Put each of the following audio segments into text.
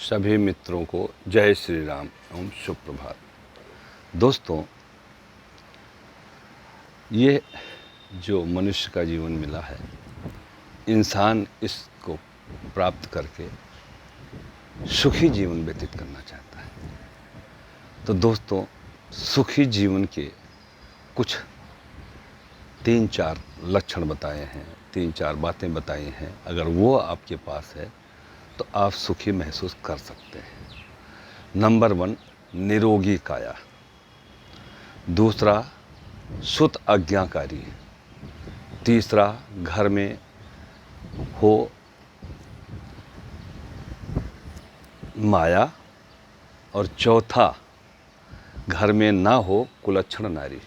सभी मित्रों को जय श्री राम एवं शुभ प्रभात। दोस्तों, ये जो मनुष्य का जीवन मिला है, इंसान इसको प्राप्त करके सुखी जीवन व्यतीत करना चाहता है। तो दोस्तों, सुखी जीवन के कुछ 3-4 लक्षण बताए हैं, 3-4 बातें बताई हैं। अगर वो आपके पास है तो आप सुखी महसूस कर सकते हैं। नंबर 1, निरोगी काया। दूसरा, सुत आज्ञाकारी। तीसरा, घर में हो माया। और चौथा, घर में ना हो कुलक्षण नारी।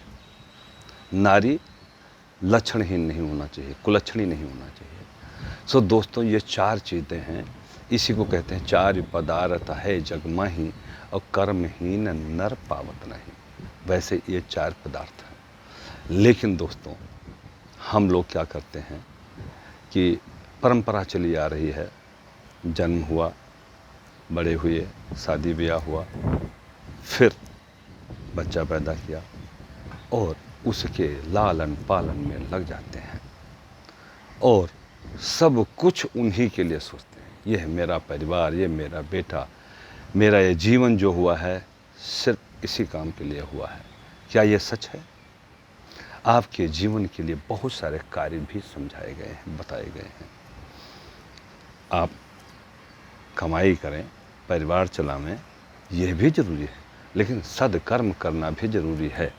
नारी लक्षणहीन नहीं होना चाहिए, कुलक्षणी नहीं होना चाहिए। सो दोस्तों, ये 4 चीज़ें हैं। इसी को कहते हैं 4 पदार्थ है जग माही और कर्महीन नर पावत नहीं। वैसे ये 4 पदार्थ हैं। लेकिन दोस्तों, हम लोग क्या करते हैं कि परंपरा चली आ रही है, जन्म हुआ, बड़े हुए, शादी ब्याह हुआ, फिर बच्चा पैदा किया और उसके लालन पालन में लग जाते हैं और सब कुछ उन्हीं के लिए सोचते हैं। ये है मेरा परिवार, ये मेरा बेटा, मेरा ये जीवन जो हुआ है सिर्फ इसी काम के लिए हुआ है। क्या ये सच है? आपके जीवन के लिए बहुत सारे कार्य भी समझाए गए हैं, बताए गए हैं। आप कमाई करें, परिवार चलावें, यह भी ज़रूरी है, लेकिन सद्कर्म करना भी ज़रूरी है।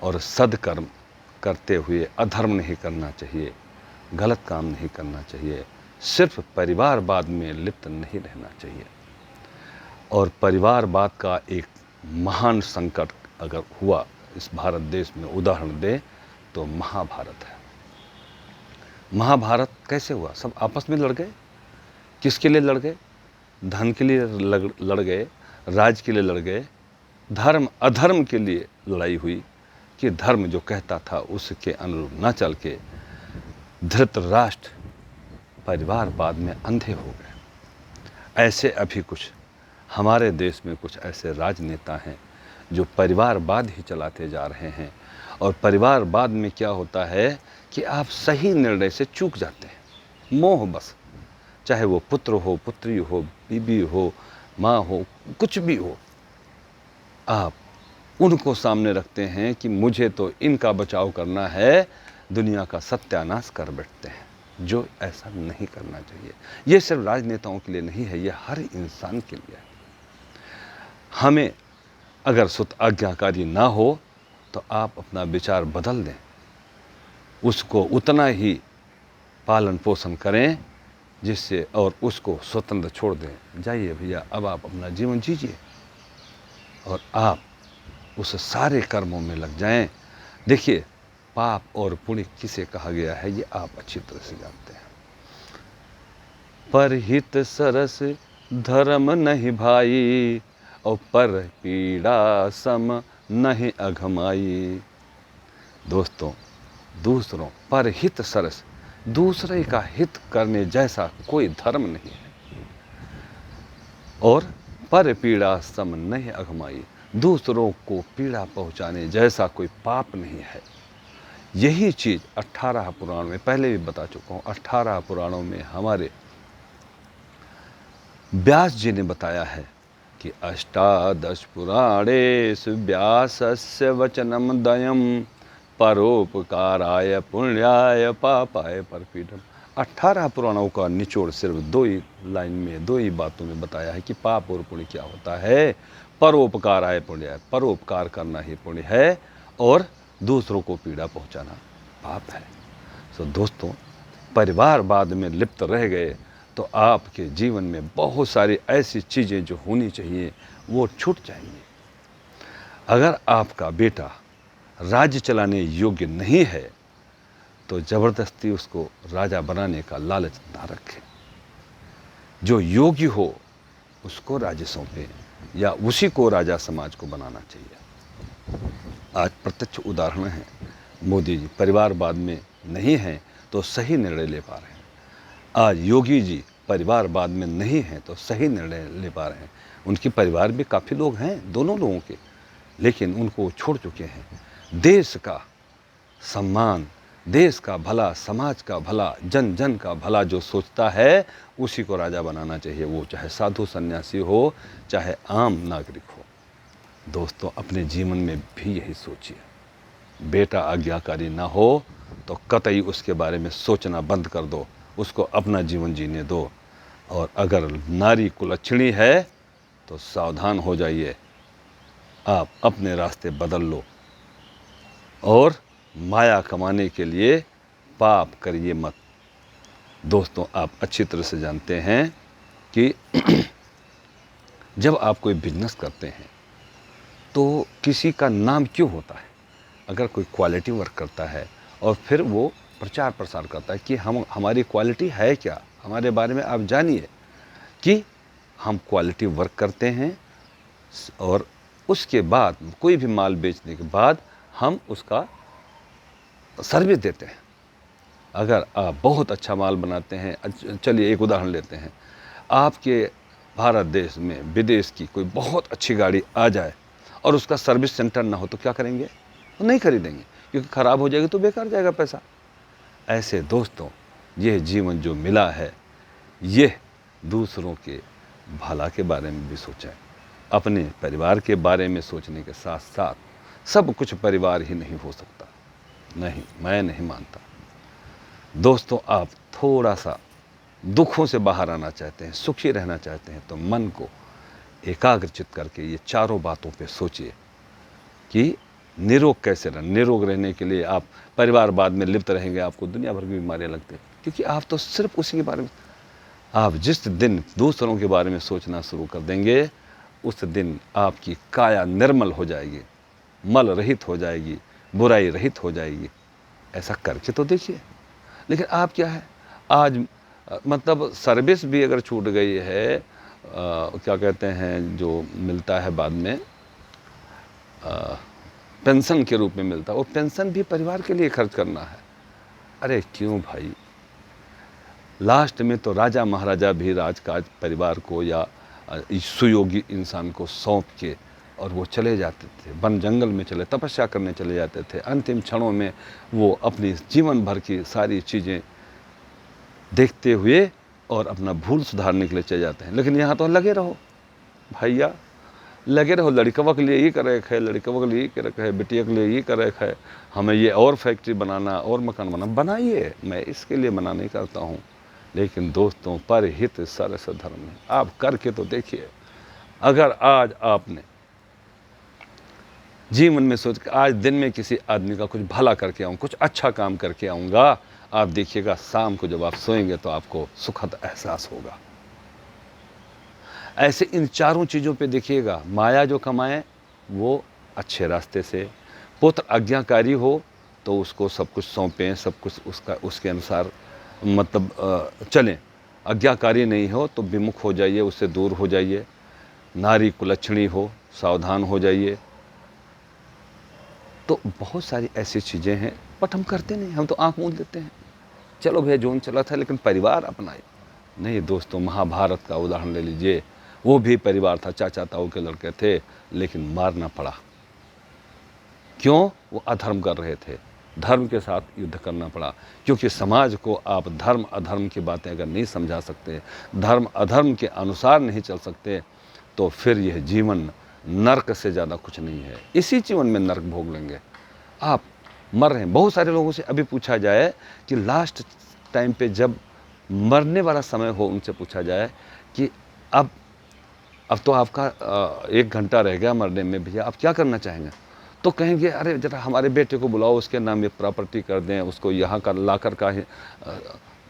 और सद्कर्म करते हुए अधर्म नहीं करना चाहिए, गलत काम नहीं करना चाहिए, सिर्फ परिवारवाद में लिप्त नहीं रहना चाहिए। और परिवारवाद का एक महान संकट अगर हुआ इस भारत देश में, उदाहरण दें तो महाभारत है। महाभारत कैसे हुआ? सब आपस में लड़ गए। किसके लिए लड़ गए? धन के लिए लड़ गए, राज के लिए लड़ गए, धर्म अधर्म के लिए लड़ाई हुई कि धर्म जो कहता था उसके अनुरूप न चल के धृतराष्ट्र परिवारवाद में अंधे हो गए। ऐसे अभी कुछ हमारे देश में कुछ ऐसे राजनेता हैं जो परिवारवाद ही चलाते जा रहे हैं। और परिवारवाद में क्या होता है कि आप सही निर्णय से चूक जाते हैं। मोह बस, चाहे वो पुत्र हो, पुत्री हो, बीबी हो, माँ हो, कुछ भी हो, आप उनको सामने रखते हैं कि मुझे तो इनका बचाव करना है, दुनिया का सत्यानाश कर बैठते हैं, जो ऐसा नहीं करना चाहिए। ये सिर्फ राजनेताओं के लिए नहीं है, ये हर इंसान के लिए है। हमें अगर सुत आज्ञाकारी ना हो तो आप अपना विचार बदल दें, उसको उतना ही पालन पोषण करें जिससे, और उसको स्वतंत्र छोड़ दें। जाइए भैया, अब आप अपना जीवन जीजिए और आप उस सारे कर्मों में लग जाएं। देखिए, पाप और पुण्य किसे कहा गया है ये आप अच्छी तरह से जानते हैं। परहित सरस धर्म नहीं भाई और पर पीड़ा सम नहीं अघमाई। दोस्तों, दूसरों पर हित सरस, दूसरे का हित करने जैसा कोई धर्म नहीं है। और पर पीड़ा सम नहीं अघमाई, दूसरों को पीड़ा पहुंचाने जैसा कोई पाप नहीं है। यही चीज़ 18 पुराण में पहले भी बता चुका हूँ। 18 पुराणों में हमारे व्यास जी ने बताया है कि 18 पुराणेषु व्यासस्य वचनम दयम परोपकाराय पुण्याय पापाय परपीडम। 18 पुराणों का निचोड़ सिर्फ 2 ही लाइन में, 2 ही बातों में बताया है कि पाप और पुण्य क्या होता है। परोपकाराय पुण्याय, परोपकार करना ही पुण्य है और दूसरों को पीड़ा पहुंचाना पाप है। तो दोस्तों, परिवारवाद में लिप्त रह गए तो आपके जीवन में बहुत सारी ऐसी चीज़ें जो होनी चाहिए वो छूट जाएंगी। अगर आपका बेटा राज्य चलाने योग्य नहीं है तो ज़बरदस्ती उसको राजा बनाने का लालच ना रखें। जो योग्य हो उसको राज्य सौंपें या उसी को राजा समाज को बनाना चाहिए। आज प्रत्यक्ष उदाहरण है, मोदी जी परिवारवाद में नहीं हैं तो सही निर्णय ले पा रहे हैं। आज योगी जी परिवारवाद में नहीं हैं तो सही निर्णय ले पा रहे हैं। उनके परिवार में काफ़ी लोग हैं, दोनों लोगों के, लेकिन उनको छोड़ चुके हैं। देश का सम्मान, देश का भला, समाज का भला, जन जन का भला जो सोचता है उसी को राजा बनाना चाहिए, वो चाहे साधु सन्यासी हो, चाहे आम नागरिक हो। दोस्तों, अपने जीवन में भी यही सोचिए। बेटा आज्ञाकारी ना हो तो कतई उसके बारे में सोचना बंद कर दो, उसको अपना जीवन जीने दो। और अगर नारी कुलच्छणी है तो सावधान हो जाइए, आप अपने रास्ते बदल लो और माया कमाने के लिए पाप करिए मत। दोस्तों, आप अच्छी तरह से जानते हैं कि जब आप कोई बिजनेस करते हैं तो किसी का नाम क्यों होता है? अगर कोई क्वालिटी वर्क करता है और फिर वो प्रचार प्रसार करता है कि हमारी क्वालिटी है क्या, हमारे बारे में आप जानिए कि हम क्वालिटी वर्क करते हैं, और उसके बाद कोई भी माल बेचने के बाद हम उसका सर्विस देते हैं। अगर आप बहुत अच्छा माल बनाते हैं, चलिए एक उदाहरण लेते हैं, आपके भारत देश में विदेश की कोई बहुत अच्छी गाड़ी आ जाए और उसका सर्विस सेंटर ना हो तो क्या करेंगे? तो नहीं खरीदेंगे, क्योंकि ख़राब हो जाएगी तो बेकार जाएगा पैसा। ऐसे दोस्तों, यह जीवन जो मिला है, यह दूसरों के भला के बारे में भी सोचें। अपने परिवार के बारे में सोचने के साथ साथ सब कुछ परिवार ही नहीं हो सकता, नहीं, मैं नहीं मानता। दोस्तों, आप थोड़ा सा दुखों से बाहर आना चाहते हैं, सुखी रहना चाहते हैं, तो मन को एकाग्रचित करके ये चारों बातों पे सोचिए कि निरोग कैसे रहें। निरोग रहने के लिए आप परिवारवाद में लिप्त रहेंगे, आपको दुनिया भर की बीमारियां लगती हैं, क्योंकि आप तो सिर्फ उसी के बारे में, आप जिस दिन दूसरों के बारे में सोचना शुरू कर देंगे उस दिन आपकी काया निर्मल हो जाएगी, मल रहित हो जाएगी, बुराई रहित हो जाएगी। ऐसा करके तो देखिए। लेकिन आप क्या है, आज मतलब सर्विस भी अगर छूट गई है, क्या कहते हैं जो मिलता है बाद में पेंशन के रूप में मिलता है, वो पेंशन भी परिवार के लिए खर्च करना है। अरे क्यों भाई? लास्ट में तो राजा महाराजा भी राजकाज परिवार को या सुयोगी इंसान को सौंप के और वो चले जाते थे, वन जंगल में चले तपस्या करने चले जाते थे। अंतिम क्षणों में वो अपनी जीवन भर की सारी चीज़ें देखते हुए और अपना भूल सुधारने के लिए चले जाते हैं। लेकिन यहाँ तो लगे रहो भैया, लगे रहो, लड़कवा के लिए ये कर रखा है, लड़कवा के लिए ये कर रखा है, बिटिया के लिए ये कर रखा है, हमें ये और फैक्ट्री बनाना और मकान बनाना, बनाइए, मैं इसके लिए मना नहीं करता हूँ। लेकिन दोस्तों, परहित सरस धर्म है, आप करके तो देखिए। अगर आज आपने जीवन में सोच के आज दिन में किसी आदमी का कुछ भला करके आऊँ, कुछ अच्छा काम करके आऊँगा, आप देखिएगा शाम को जब आप सोएंगे तो आपको सुखद एहसास होगा। ऐसे इन चारों चीज़ों पे देखिएगा, माया जो कमाए वो अच्छे रास्ते से, पुत्र आज्ञाकारी हो तो उसको सब कुछ सौंपें, सब कुछ उसके अनुसार मतलब चलें। आज्ञाकारी नहीं हो तो विमुख हो जाइए, उससे दूर हो जाइए। नारी कुलच्छणी हो, सावधान हो जाइए। तो बहुत सारी ऐसी चीज़ें हैं, बट हम करते नहीं, हम तो आँख मूंद लेते हैं, चलो भैया जोन चला था, लेकिन परिवार अपनाए नहीं। दोस्तों, महाभारत का उदाहरण ले लीजिए, वो भी परिवार था, चाचा ताऊ के लड़के थे, लेकिन मारना पड़ा। क्यों? वो अधर्म कर रहे थे, धर्म के साथ युद्ध करना पड़ा। क्योंकि समाज को आप धर्म अधर्म की बातें अगर नहीं समझा सकते, धर्म अधर्म के अनुसार नहीं चल सकते, तो फिर यह जीवन नर्क से ज़्यादा कुछ नहीं है। इसी जीवन में नर्क भोग लेंगे। आप मर रहे हैं। बहुत सारे लोगों से अभी पूछा जाए कि लास्ट टाइम पे जब मरने वाला समय हो, उनसे पूछा जाए कि अब तो आपका 1 घंटा रह गया मरने में, भैया आप क्या करना चाहेंगे? तो कहेंगे अरे जरा हमारे बेटे को बुलाओ, उसके नाम ये प्रॉपर्टी कर दें, उसको यहाँ का लाकर का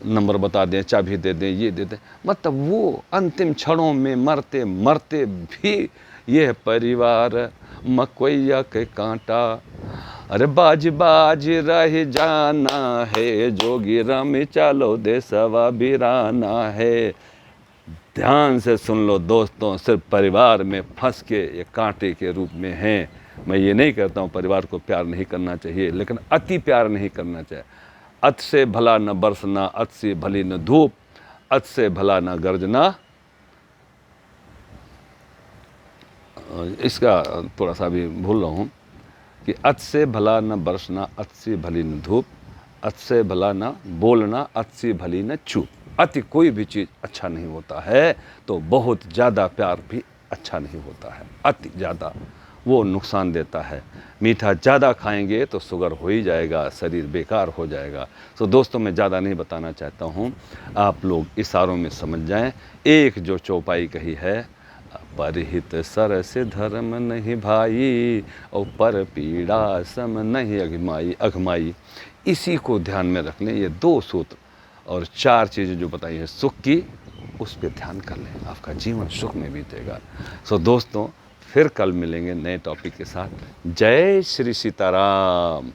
नंबर बता दें, चाबी दे दें, ये दे दें। मतलब वो अंतिम क्षणों में मरते मरते भी ये परिवार मकोइया के कांटा, अरे बाज बाज रह जाना है, जोगी राम चलो देसवा बिराना है। ध्यान से सुन लो दोस्तों, सिर्फ परिवार में फंस के ये कांटे के रूप में हैं। मैं ये नहीं कहता हूँ परिवार को प्यार नहीं करना चाहिए, लेकिन अति प्यार नहीं करना चाहिए। अत से भला न बरसना, अत से भली न धूप, अत से भला न गर्जना, इसका थोड़ा सा भी भूल रहा हूँ कि अत से भला न बरसना, अत से भली न धूप, अत से भला न बोलना, अत से भली न चूप। अति कोई भी चीज़ अच्छा नहीं होता है, तो बहुत ज़्यादा प्यार भी अच्छा नहीं होता है। अति ज़्यादा वो नुकसान देता है। मीठा ज़्यादा खाएंगे तो शुगर हो ही जाएगा, शरीर बेकार हो जाएगा। तो दोस्तों, मैं ज़्यादा नहीं बताना चाहता हूँ, आप लोग इशारों में समझ जाएं। एक जो चौपाई कही है, परहित सर से धर्म नहीं भाई, और पर पीड़ा सम नहीं अघमाई, इसी को ध्यान में रख लें। ये 2 सूत्र और 4 चीज़ें जो बताई हैं सुख की, उस पर ध्यान कर लें, आपका जीवन सुख में बीतेगा। सो दोस्तों, फिर कल मिलेंगे नए टॉपिक के साथ। जय श्री सीताराम।